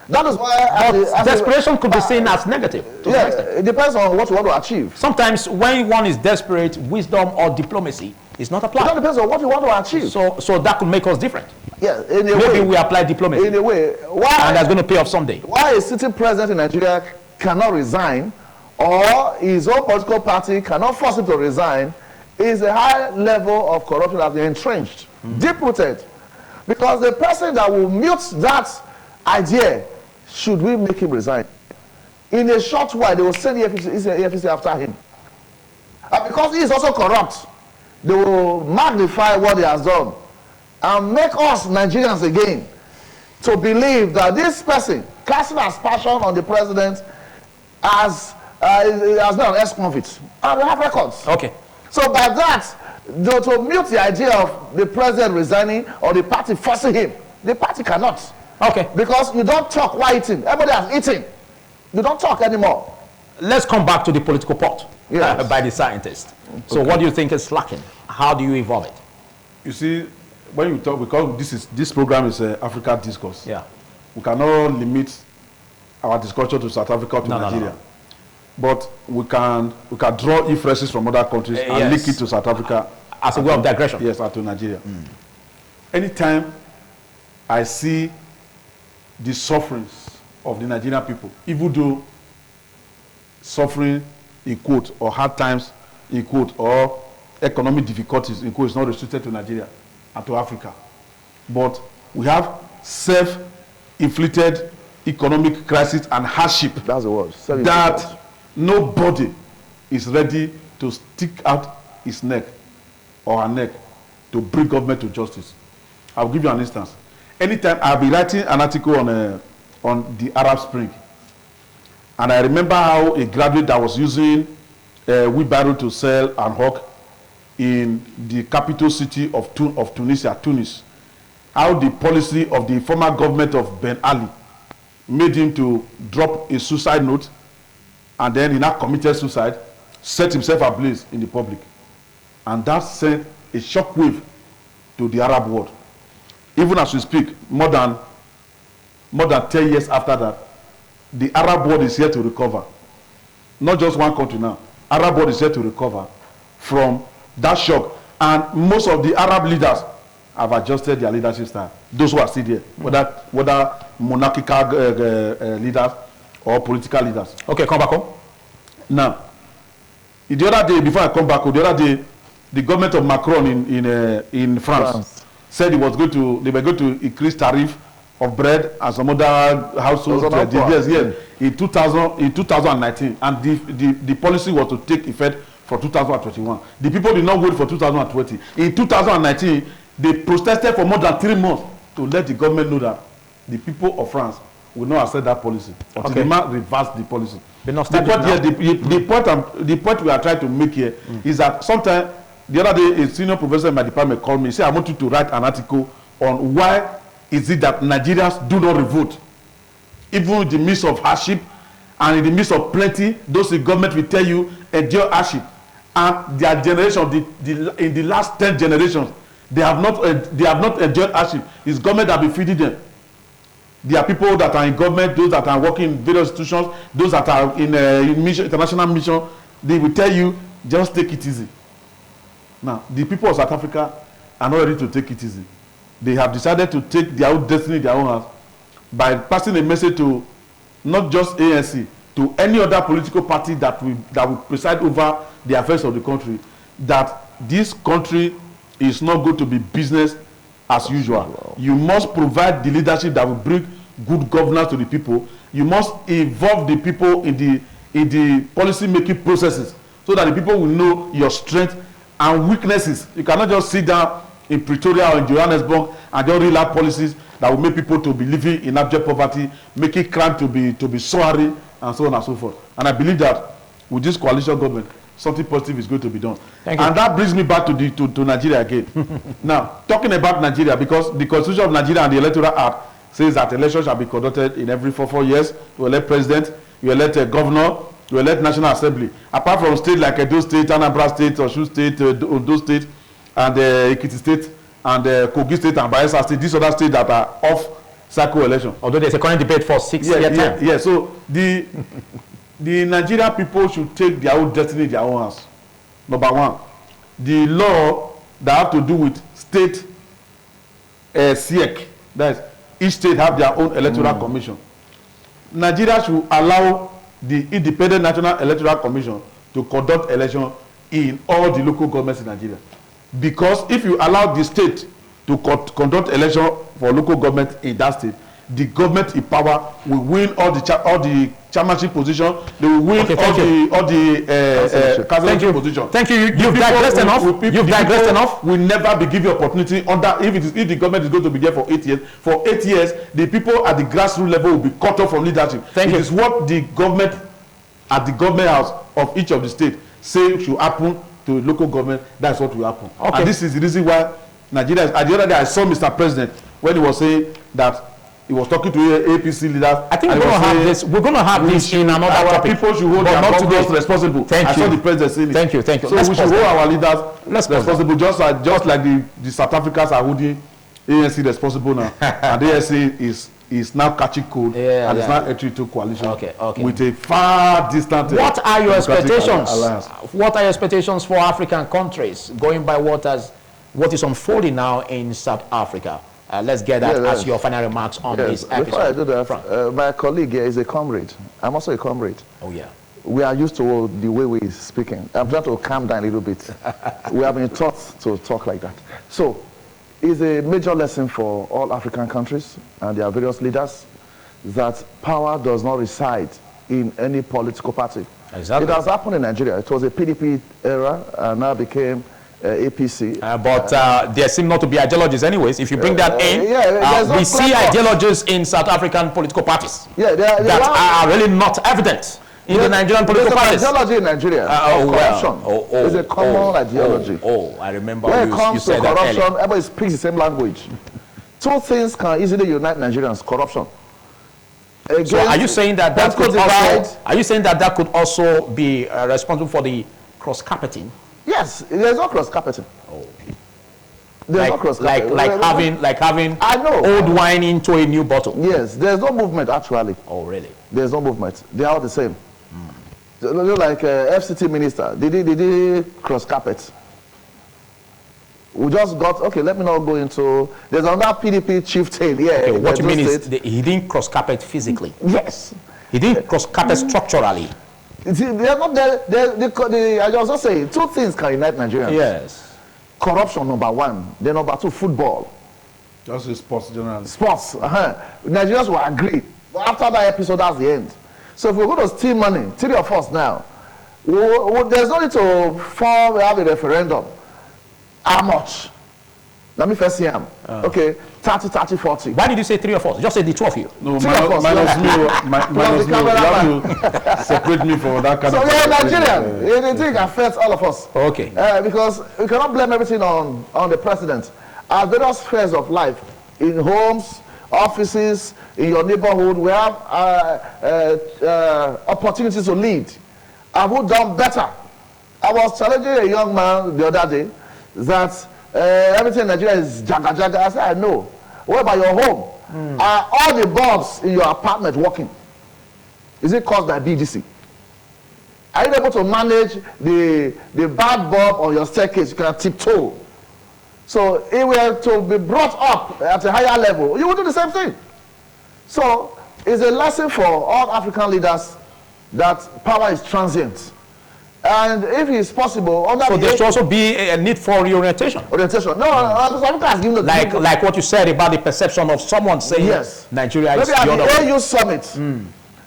Speaker 2: That is why...
Speaker 1: desperation could be seen as negative.
Speaker 2: Yeah, it depends on what you want to achieve.
Speaker 1: Sometimes when one is desperate, wisdom or diplomacy is not applied.
Speaker 2: It depends on what you want to achieve.
Speaker 1: So that could make us different.
Speaker 2: Yeah, in a way.
Speaker 1: Maybe we apply diplomacy.
Speaker 2: In a way.
Speaker 1: And that's going to pay off someday.
Speaker 2: Why a sitting president in Nigeria cannot resign, or his own political party cannot force him to resign, is a high level of corruption that is entrenched, deep-rooted. Because the person that will mute that idea, should we make him resign? In a short while, they will send the EFCC after him. And because he is also corrupt, they will magnify what he has done and make us Nigerians again to believe that this person casting aspersion on the president has been an ex-convict. And we have records.
Speaker 1: Okay.
Speaker 2: So by that, to mute the idea of the president resigning or the party forcing him, the party cannot.
Speaker 1: Okay.
Speaker 2: Because you don't talk while eating. Everybody has eaten. You don't talk anymore.
Speaker 1: Let's come back to the political pot by the scientist. So
Speaker 2: Okay.
Speaker 1: what do you think is lacking? How do you evolve it?
Speaker 3: You see, when you talk, because this program is Africa Discourse.
Speaker 1: Yeah.
Speaker 3: We cannot limit our discussion to South Africa or to Nigeria.
Speaker 1: No.
Speaker 3: But we can draw inferences from other countries and link it to South Africa.
Speaker 1: As a way of digression.
Speaker 3: Yes, and to Nigeria. Anytime I see the sufferings of the Nigerian people, even though suffering in quote or hard times in quote or economic difficulties in quote is not restricted to Nigeria and to Africa, but we have self-inflicted economic crisis and hardship.
Speaker 2: That's the word.
Speaker 3: That nobody is ready to stick out his neck or her neck to bring government to justice. I'll give you an instance. anytime I'll be writing an article on the Arab Spring, and I remember how a graduate that was using wheelbarrow to sell and hawk in the capital city of Tunisia, Tunis, how the policy of the former government of Ben Ali made him to drop a suicide note, and then he now committed suicide, set himself ablaze in the public. And that sent a shockwave to the Arab world. Even as we speak, more than 10 years after that, the Arab world is here to recover. Not just one country now. Arab world is here to recover from that shock. And most of the Arab leaders have adjusted their leadership style. Those who are still there, whether monarchical leaders or political leaders.
Speaker 1: Okay, come back home.
Speaker 3: Now, the other day, before I come back, the other day, the government of Macron in France said they were going to increase tariff of bread and some other household in 2019, and the policy was to take effect for 2021. The people did not wait for 2020. In 2019, they protested for more than 3 months to let the government know that the people of France will not accept that policy. Until the man reversed the policy. The point we are trying to make here is that sometimes, the other day, a senior professor in my department called me and said, I want you to write an article on why is it that Nigerians do not revolt. Even in the midst of hardship and in the midst of plenty, those in government will tell you endure hardship. And their generation, in the last 10 generations, they have not endured hardship. It's government that will be feeding them. There are people that are in government, those that are working in various institutions, those that are in mission, international mission. They will tell you, just take it easy. Now, the people of South Africa are not ready to take it easy. They have decided to take their own destiny in their own hands by passing a message to not just ANC, to any other political party that will preside over the affairs of the country, that this country is not going to be business as usual. You must provide the leadership that will bring good governance to the people. You must involve the people in the policy making processes so that the people will know your strength and weaknesses. You cannot just sit down in Pretoria or in Johannesburg and just reel out policies that will make people to be living in abject poverty, making crime to be soaring, and so on and so forth. And I believe that with this coalition government, something positive is going to be done. And that brings me back to Nigeria again. Now, talking about Nigeria, because the Constitution of Nigeria and the Electoral Act says that elections shall be conducted in every 4 years to elect president, you elect a governor, you elect National Assembly. Apart from states like Edo State, Anambra State, Osun State, Ondo State, and Ekiti State, and Kogi State, and Bayelsa State, these other states that are off cycle election. Although there's a current debate for 6-year term. Yeah, so the Nigerian people should take their own destiny in their own hands. Number one, the law that have to do with state SIEC, that is, each state have their own electoral commission. Nigeria should allow the Independent National Electoral Commission to conduct election in all the local governments in Nigeria. Because if you allow the state to conduct election for local government in that state, the government in power will win all the chairmanship position. They will win all the councilorship position. Thank you. You've digressed enough. You've digressed enough. Will never be given opportunity under if the government is going to be there for 8 years. For 8 years, the people at the grassroots level will be cut off from leadership. It is what the government at the government house of each of the states say should happen to local government. That's what will happen. And this is the reason why Nigeria. At the other day, I saw Mr. President when he was saying that he was talking to APC leaders. I think we're going to have this. We're going to have this in another topic. People should hold their governors responsible. I saw the president saying it. Thank you. So we should hold our leaders responsible, just like the South Africans are holding ANC responsible now. And the ANC is now catching cold and is now entering into coalition with a far distant. What are your expectations? What are your expectations for African countries going by what is unfolding now in South Africa? Let's get that as your final remarks on this episode.
Speaker 2: Before I do that, my colleague here is a comrade. I'm also a comrade.
Speaker 1: Oh, yeah.
Speaker 2: We are used to the way we're speaking. I'm trying to calm down a little bit. We have been taught to talk like that. So, it's a major lesson for all African countries and their various leaders that power does not reside in any political party. Exactly. It has happened in Nigeria. It was a PDP era and now became APC.
Speaker 1: But there seem not to be ideologies anyways. If you bring that in, we see ideologies in South African political parties that are really not evident in the Nigerian political parties.
Speaker 2: There's an ideology in Nigeria. Corruption. It's a common ideology.
Speaker 1: I remember
Speaker 2: when
Speaker 1: you
Speaker 2: it comes
Speaker 1: said
Speaker 2: to corruption, everybody speaks the same language. Two things can easily unite Nigerians: corruption.
Speaker 1: So are you saying that that could also be responsible for the cross-carpeting?
Speaker 2: Yes, there's no cross-carpeting. There's no cross-carpeting.
Speaker 1: Like having
Speaker 2: I know.
Speaker 1: old wine into a new bottle.
Speaker 2: Yes, there's no movement actually.
Speaker 1: Oh, really?
Speaker 2: There's no movement. They are all the same. Like FCT minister, did he cross-carpet? We just got, okay, let me not go into, there's another PDP chieftain here.
Speaker 1: Okay, what you mean is he didn't cross-carpet physically?
Speaker 2: Yes.
Speaker 1: He didn't cross-carpet structurally?
Speaker 2: They're not there. I was just saying, two things can unite Nigerians.
Speaker 1: Yes.
Speaker 2: Corruption, number one. Then number two, football.
Speaker 3: Just sports generally.
Speaker 2: Sports. Nigerians will agree. But after that episode, that's the end. So if we're going to steal money, 3 of us now, there's no need to have a referendum. How much? Let me first see him. Okay, 30, 30, 40.
Speaker 1: Why did you say 3 of us? Just say the 2 of you.
Speaker 3: No, minus me. Minus me. You have to separate me from that kind of...
Speaker 2: So we're Nigerian. The thing affects all of us.
Speaker 1: Okay.
Speaker 2: Because we cannot blame everything on the president. At various spheres of life, in homes, offices, in your neighborhood, we have opportunities to lead. Have we done better? I was challenging a young man the other day that everything in Nigeria is jaga jaga. I said, I know. What about your home? Are all the bulbs in your apartment working? Is it caused by BGC? Are you able to manage the bad bulb on your staircase? You can tiptoe. So if we were to be brought up at a higher level, you will do the same thing. So it's a lesson for all African leaders that power is transient. And if it's possible, so
Speaker 1: there should also be a need for reorientation.
Speaker 2: Orientation. No, Africa has given the
Speaker 1: like what you said about the perception of someone saying Nigeria is the other way.
Speaker 2: Maybe at the AU summit,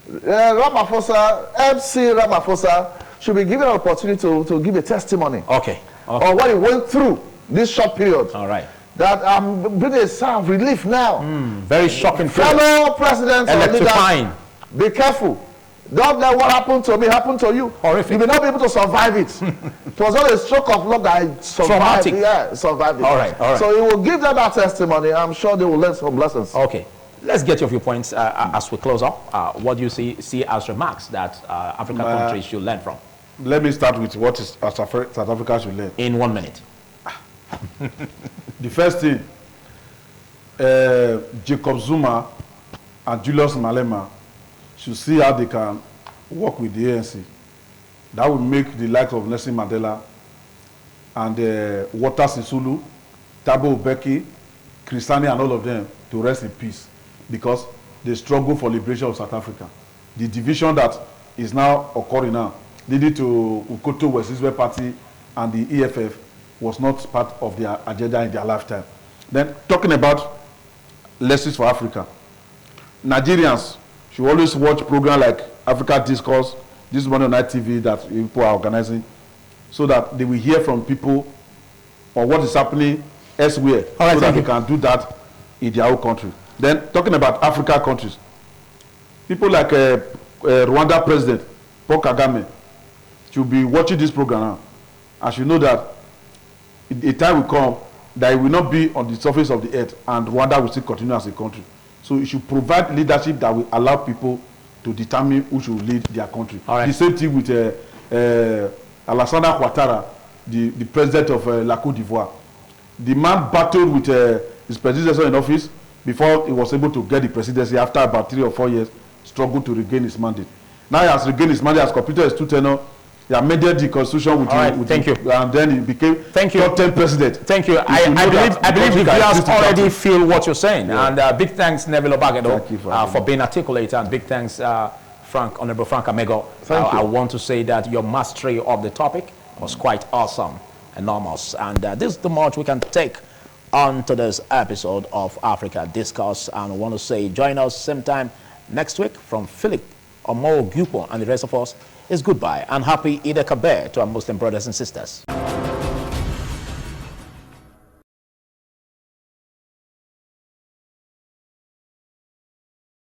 Speaker 2: Ramaphosa, MC Ramaphosa should be given an opportunity to give a testimony.
Speaker 1: Okay.
Speaker 2: On what he went through this short period.
Speaker 1: All right.
Speaker 2: That I'm bringing a sigh of relief now.
Speaker 1: Very shocking.
Speaker 2: Fellow presidents and leaders, be careful. Don't let what happened to me happen to you.
Speaker 1: Horrific.
Speaker 2: You may not be able to survive it. It was not a stroke of luck that I survived.
Speaker 1: Traumatic.
Speaker 2: Yeah, survived it.
Speaker 1: All right, all right.
Speaker 2: So he will give them that testimony. I'm sure they will learn some lessons.
Speaker 1: Okay. Let's get your viewpoints as we close up. What do you see as remarks that African countries should learn from?
Speaker 3: Let me start with what South Africa should learn.
Speaker 1: In 1 minute.
Speaker 3: The first thing, Jacob Zuma and Julius Malema should see how they can work with the ANC. That would make the likes of Nelson Mandela and Walter Sisulu, Thabo Mbeki, Christiani and all of them to rest in peace, because they struggle for liberation of South Africa. The division that is now occurring now, leading to Ukoto Wesizwe Party and the EFF, was not part of their agenda in their lifetime. Then, talking about lessons for Africa, Nigerians should always watch programs like Africa Discourse, this one on night TV that people are organizing, so that they will hear from people on what is happening elsewhere, so that they can do that in their own country. Then, talking about Africa countries, people like Rwanda President Paul Kagame should be watching this program now, and should know that a time will come that it will not be on the surface of the earth, and Rwanda will still continue as a country. So it should provide leadership that will allow people to determine who should lead their country. The same thing with Alassane Ouattara, the president of La Côte d'Ivoire. The man battled with his predecessor in office before he was able to get the presidency. After about 3 or 4 years, struggled to regain his mandate. Now he has regained his mandate, has completed his 2 tenure. He amended the constitution with and then he became top 10 president.
Speaker 1: Thank you. I believe the viewers already feel what you're saying. And big thanks, Neville Obagedo, for being articulate, and big thanks, Honorable Frank Amego. I want to say that your mastery of the topic was quite awesome, enormous. And this is the much we can take on to this episode of Africa Discourse. And I want to say join us same time next week. From Philip Omo Gupo and the rest of us, is goodbye and happy Eid al-Kabir to our Muslim brothers and sisters.